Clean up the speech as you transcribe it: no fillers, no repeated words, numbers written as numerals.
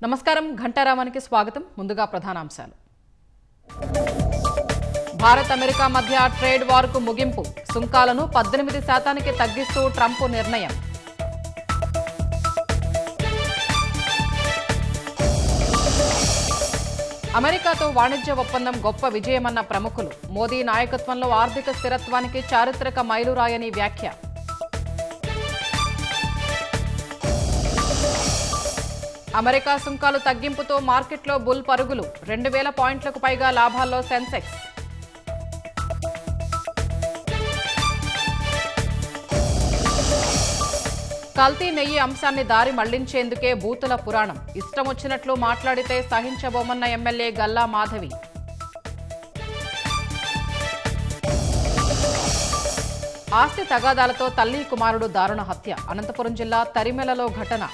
నమస్కారం ఘంటారామానికి స్వాగతం. ముందుగా ప్రధానాంశాలు. భారత్ అమెరికా మధ్య ట్రేడ్ వార్కు ముగింపు. సుంకాలను 18% తగ్గిస్తూ ట్రంప్ నిర్ణయం. అమెరికాతో వాణిజ్య ఒప్పందం గొప్ప విజయమన్న ప్రముఖులు. మోదీ నాయకత్వంలో ఆర్థిక స్థిరత్వానికి చారిత్రక మైలురాయని వ్యాఖ్య. అమెరికా సుంకాలు తగ్గింపుతో మార్కెట్లో బుల్ పరుగులు. 2000 పాయింట్లకు పైగా లాభాల్లో సెన్సెక్స్. కల్తీ నెయ్యి అంశాన్ని దారి మళ్లించేందుకే బూతుల పురాణం. ఇష్టం వచ్చినట్లు మాట్లాడితే సహించబోమన్న ఎమ్మెల్యే గల్లా మాధవి. ఆస్తి తగాదాలతో తల్లి కుమారుడు దారుణ హత్య. అనంతపురం జిల్లా తరిమెలలో ఘటన.